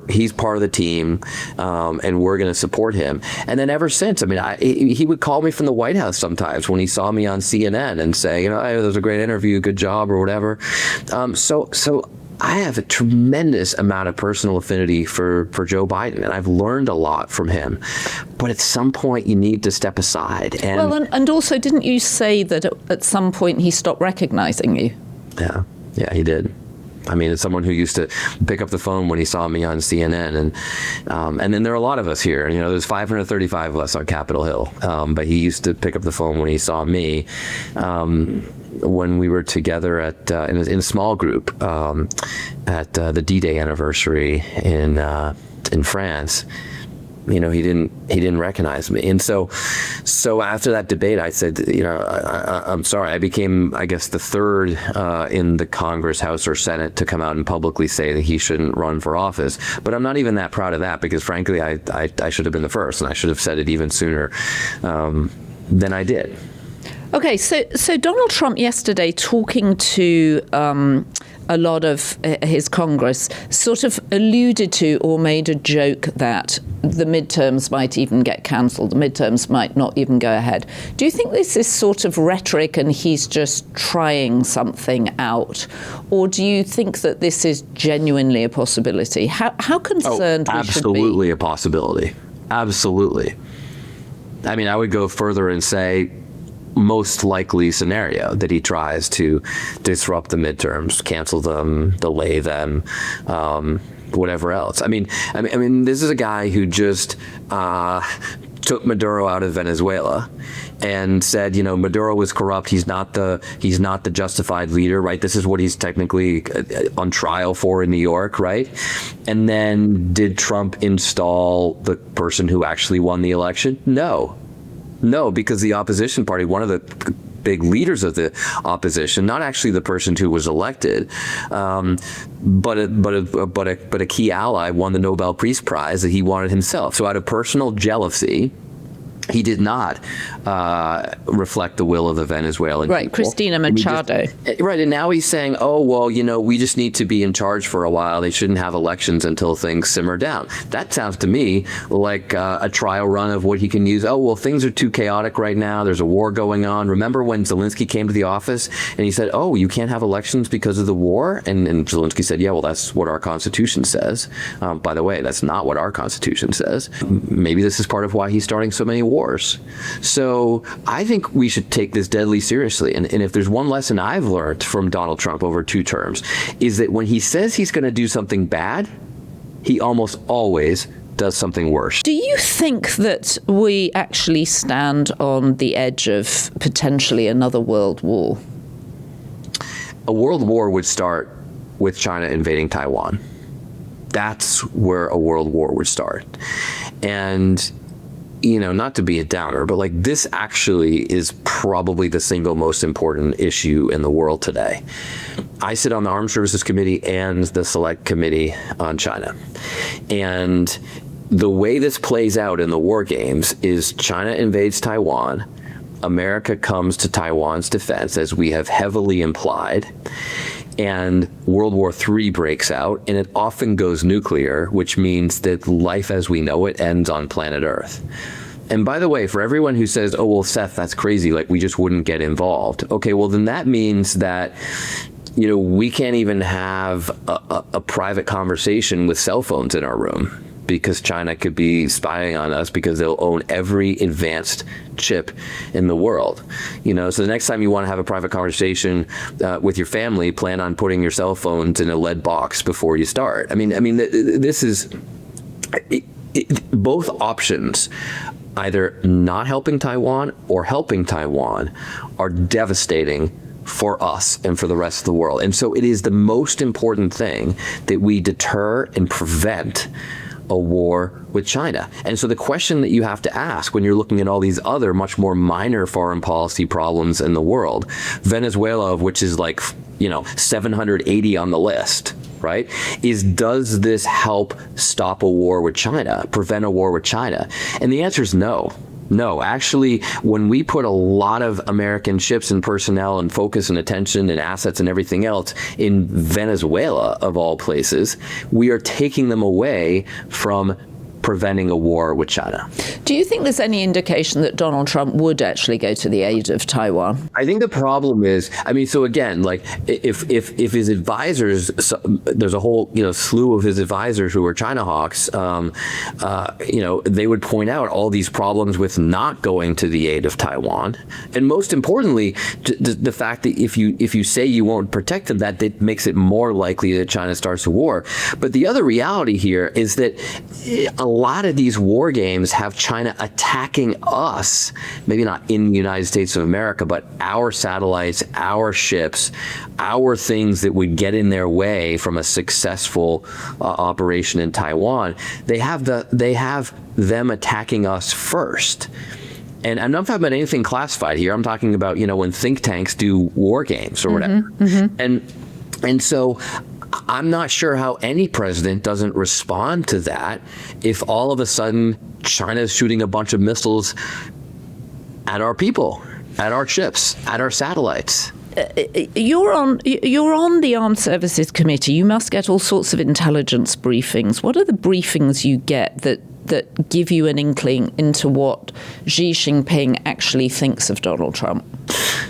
He's part of the team, and we're going to support him. And then ever since, he would call me from the White House sometimes when he saw me on CNN and say, hey, that was a great interview, good job, or whatever. So I have a tremendous amount of personal affinity for Joe Biden, and I've learned a lot from him. But at some point, you need to step aside. And also, didn't you say that at some point he stopped recognizing you? Yeah, he did. I mean, it's someone who used to pick up the phone when he saw me on CNN, and then there are a lot of us here. You know, there's 535 of us on Capitol Hill, but he used to pick up the phone when he saw me. When we were together in a small group at the D-Day anniversary in France. You know, he didn't recognize me. And so after that debate, I said, you know, I'm sorry. I became, I guess, the third in the Congress, House, or Senate to come out and publicly say that he shouldn't run for office. But I'm not even that proud of that, because frankly, I should have been the first, and I should have said it even sooner than I did. Okay, so Donald Trump yesterday, talking to a lot of his Congress, sort of alluded to or made a joke that the midterms might even get cancelled, the midterms might not even go ahead. Do you think this is sort of rhetoric and he's just trying something out? Or do you think that this is genuinely a possibility? How concerned we should be? Absolutely a possibility. Absolutely. I mean, I would go further and say most likely scenario that he tries to disrupt the midterms, cancel them, delay them, whatever else. I mean, this is a guy who just took Maduro out of Venezuela and said, you know, Maduro was corrupt. He's not the justified leader, right? This is what he's technically on trial for in New York, right? And then did Trump install the person who actually won the election? No, because the opposition party, one of the big leaders of the opposition, not actually the person who was elected, but a key ally, won the Nobel Peace Prize that he wanted himself. So out of personal jealousy, he did not reflect the will of the Venezuelan right, people. Christina Machado. Right, and now he's saying, oh, well, you know, we just need to be in charge for a while. They shouldn't have elections until things simmer down. That sounds to me like a trial run of what he can use. Oh, well, things are too chaotic right now. There's a war going on. Remember when Zelensky came to the office and he said, oh, you can't have elections because of the war? And Zelensky said, yeah, well, that's what our Constitution says. By the way, that's not what our Constitution says. Maybe this is part of why he's starting so many wars. So I think we should take this deadly seriously. And if there's one lesson I've learned from Donald Trump over 2 terms, is that when he says he's going to do something bad, he almost always does something worse. Do you think that we actually stand on the edge of potentially another world war? A world war would start with China invading Taiwan. That's where a world war would start. And you know, not to be a downer, but like this actually is probably the single most important issue in the world today. I sit on the Armed Services Committee and the Select Committee on China. And the way this plays out in the war games is China invades Taiwan. America comes to Taiwan's defense, as we have heavily implied. And World War III breaks out, and it often goes nuclear, which means that life as we know it ends on planet Earth. And by the way, for everyone who says, oh, well, Seth, that's crazy, like we just wouldn't get involved. Okay, well, then that means that, you know, we can't even have a private conversation with cell phones in our room, because China could be spying on us because they'll own every advanced chip in the world. You know, so the next time you want to have a private conversation with your family, plan on putting your cell phones in a lead box before you start. I mean, this is both options, either not helping Taiwan or helping Taiwan, are devastating for us and for the rest of the world. And so it is the most important thing that we deter and prevent a war with China. And so the question that you have to ask when you're looking at all these other much more minor foreign policy problems in the world, Venezuela, which is like, you know, 780 on the list, right, is does this help stop a war with China, prevent a war with China? And the answer is no. No, actually, when we put a lot of American ships and personnel and focus and attention and assets and everything else in Venezuela, of all places, we are taking them away from preventing a war with China. Do you think there's any indication that Donald Trump would actually go to the aid of Taiwan? I think the problem is, so again, like if his advisors, there's a whole slew of his advisors who are China hawks, they would point out all these problems with not going to the aid of Taiwan, and most importantly, the fact that if you say you won't protect them, that makes it more likely that China starts a war. But the other reality here is that a lot of these war games have China attacking us, maybe not in the United States of America, but our satellites, our ships, our things that would get in their way from a successful operation in Taiwan. They have them attacking us first. And I'm not talking about anything classified here. I'm talking about, when think tanks do war games or whatever. And so I'm not sure how any president doesn't respond to that if all of a sudden China's shooting a bunch of missiles at our people, at our ships, at our satellites. You're on the Armed Services Committee. You must get all sorts of intelligence briefings. What are the briefings you get that give you an inkling into what Xi Jinping actually thinks of Donald Trump?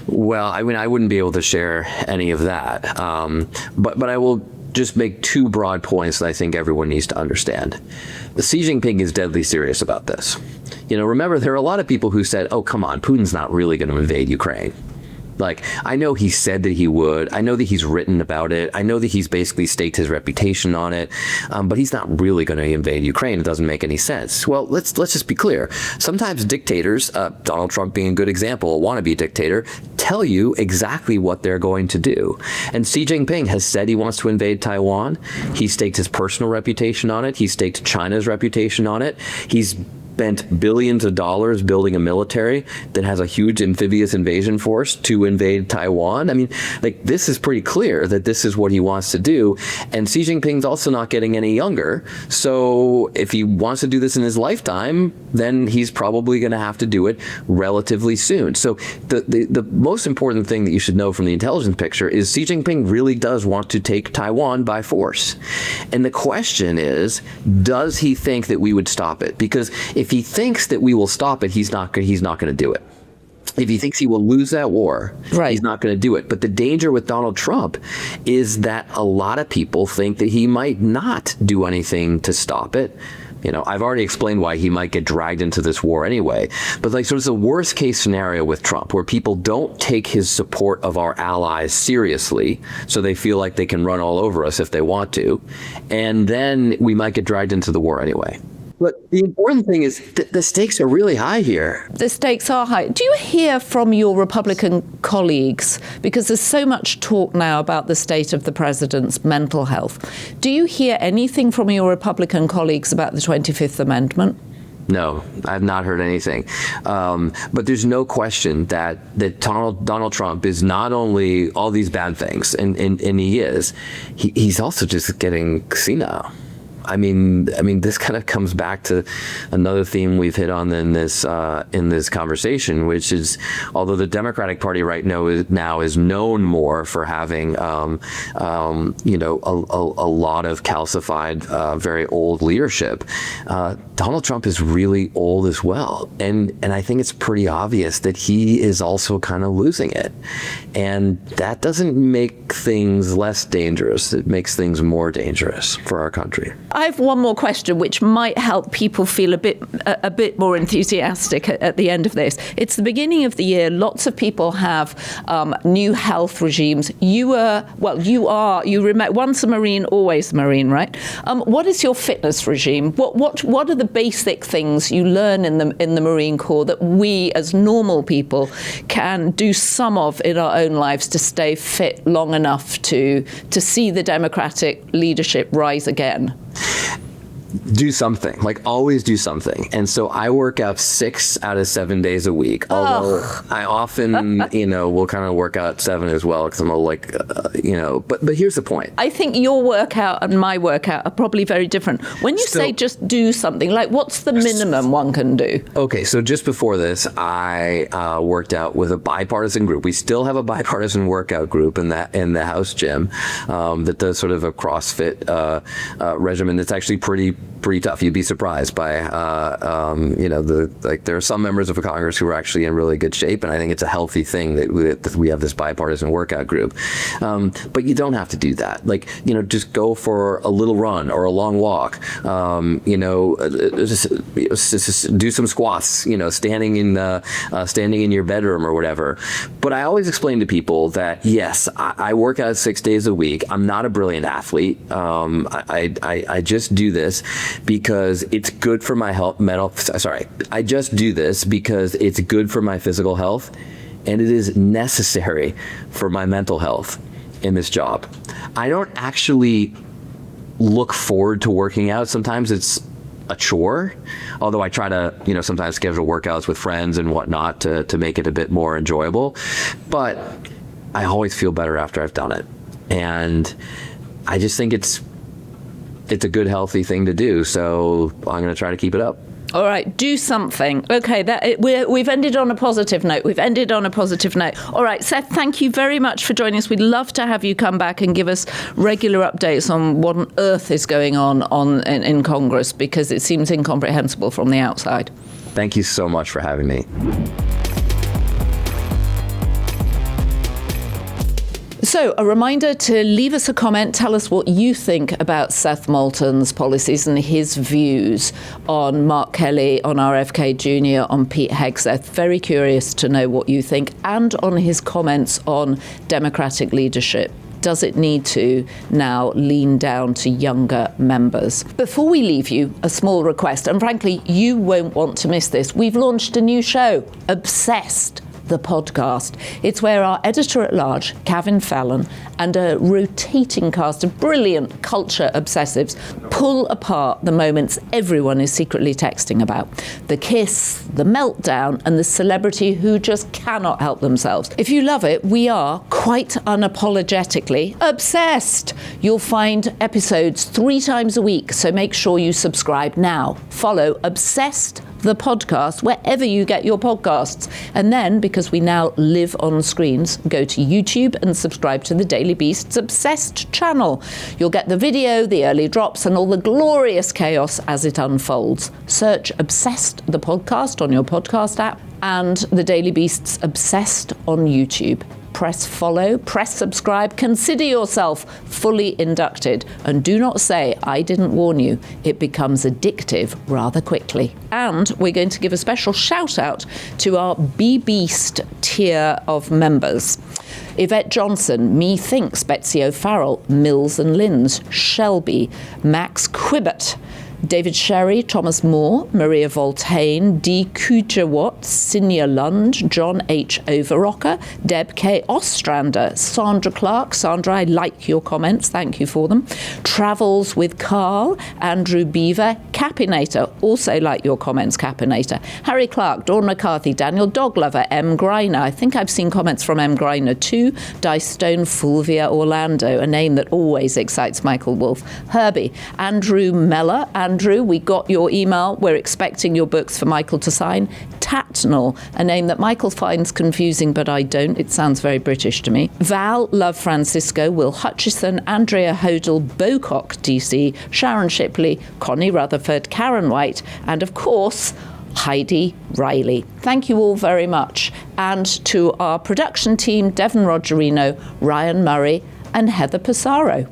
Well, I wouldn't be able to share any of that. But I will just make two broad points that I think everyone needs to understand. Xi Jinping is deadly serious about this. Remember, there are a lot of people who said, oh, come on, Putin's not really going to invade Ukraine. Like, I know he said that he would. I know that he's written about it. I know that he's basically staked his reputation on it. But he's not really going to invade Ukraine. It doesn't make any sense. Well, let's just be clear. Sometimes dictators, Donald Trump being a good example, a wannabe dictator, tell you exactly what they're going to do. And Xi Jinping has said he wants to invade Taiwan. He staked his personal reputation on it. He staked China's reputation on it. He's spent billions of dollars building a military that has a huge amphibious invasion force to invade Taiwan. This is pretty clear that this is what he wants to do. And Xi Jinping's also not getting any younger. So if he wants to do this in his lifetime, then he's probably going to have to do it relatively soon. So the most important thing that you should know from the intelligence picture is Xi Jinping really does want to take Taiwan by force. And the question is, does he think that we would stop it? Because if he thinks that we will stop it, he's not going to do it. If he thinks he will lose that war, He's not going to do it. But the danger with Donald Trump is that a lot of people think that he might not do anything to stop it. I've already explained why he might get dragged into this war anyway. But so it's a worst case scenario with Trump where people don't take his support of our allies seriously, so they feel like they can run all over us if they want to. And then we might get dragged into the war anyway. But the important thing is that the stakes are really high here. The stakes are high. Do you hear from your Republican colleagues, because there's so much talk now about the state of the president's mental health, do you hear anything from your Republican colleagues about the 25th Amendment? No, I've not heard anything. But there's no question that Donald Trump is not only all these bad things, and he is, he's also just getting senile. This kind of comes back to another theme we've hit on in this conversation, which is, although the Democratic Party right now is known more for having a lot of calcified, very old leadership, Donald Trump is really old as well, and I think it's pretty obvious that he is also kind of losing it, and that doesn't make things less dangerous. It makes things more dangerous for our country. I have one more question, which might help people feel a bit more enthusiastic at the end of this. It's the beginning of the year. Lots of people have new health regimes. You remember, once a Marine, always a Marine, right? What is your fitness regime? What are the basic things you learn in the Marine Corps that we as normal people can do some of in our own lives to stay fit long enough to see the democratic leadership rise again? Do something, always do something. And so I work out 6 out of 7 days a week, although I often, will kind of work out 7 as well, because I'm but here's the point. I think your workout and my workout are probably very different. When you say just do something, what's the minimum one can do? Okay, so just before this, I worked out with a bipartisan group. We still have a bipartisan workout group in the house gym that does sort of a CrossFit regimen that's actually pretty pretty tough. You'd be surprised by, there are some members of Congress who are actually in really good shape, and I think it's a healthy thing that we have this bipartisan workout group. But you don't have to do that. Just go for a little run or a long walk. Just do some squats. Standing in your bedroom or whatever. But I always explain to people that yes, I work out 6 days a week. I'm not a brilliant athlete. I just do this because it's good for my I just do this because it's good for my physical health, and it is necessary for my mental health in this job. I don't actually look forward to working out. Sometimes it's a chore, although I try to, sometimes schedule workouts with friends and whatnot to make it a bit more enjoyable. But I always feel better after I've done it. And I just think it's a good, healthy thing to do. So I'm going to try to keep it up. All right, do something. Okay, we've ended on a positive note. All right, Seth, thank you very much for joining us. We'd love to have you come back and give us regular updates on what on earth is going on in Congress, because it seems incomprehensible from the outside. Thank you so much for having me. So a reminder to leave us a comment. Tell us what you think about Seth Moulton's policies and his views on Mark Kelly, on RFK Jr., on Pete Hegseth. Very curious to know what you think, and on his comments on Democratic leadership. Does it need to now lean down to younger members? Before we leave you, a small request, and frankly, you won't want to miss this. We've launched a new show, Obsessed, the podcast. It's where our editor-at-large, Kevin Fallon, and a rotating cast of brilliant culture obsessives pull apart the moments everyone is secretly texting about. The kiss, the meltdown, and the celebrity who just cannot help themselves. If you love it, we are, quite unapologetically, obsessed. You'll find episodes 3 times a week, so make sure you subscribe now. Follow Obsessed, the podcast, wherever you get your podcasts. And then, because we now live on screens, go to YouTube and subscribe to the Daily Beast's Obsessed channel. You'll get the video, the early drops, and all the glorious chaos as it unfolds. Search Obsessed, the podcast, on your podcast app, and the Daily Beast's Obsessed on YouTube. Press follow, press subscribe, consider yourself fully inducted, and do not say I didn't warn you. It becomes addictive rather quickly. And we're going to give a special shout out to our B-Beast tier of members. Yvette Johnson, Methinks, Betsy O'Farrell, Mills and Linz, Shelby, Max Quibbett, David Sherry, Thomas Moore, Maria Voltaine, D. Kujawat, Sinya Lund, John H. Overrocker, Deb K. Ostrander, Sandra Clark. Sandra, I like your comments. Thank you for them. Travels with Carl, Andrew Beaver, Capinator. Also like your comments, Capinator. Harry Clark, Dawn McCarthy, Daniel Doglover, M. Greiner. I think I've seen comments from M. Greiner too. Dice Stone, Fulvia Orlando, a name that always excites Michael Wolff. Herbie, Andrew Meller, Andrew, we got your email. We're expecting your books for Michael to sign. Tatnall, a name that Michael finds confusing, but I don't. It sounds very British to me. Val, Love Francisco, Will Hutchison, Andrea Hodel, Bocock, DC, Sharon Shipley, Connie Rutherford, Karen White, and of course, Heidi Riley. Thank you all very much. And to our production team, Devon Rogerino, Ryan Murray, and Heather Passaro.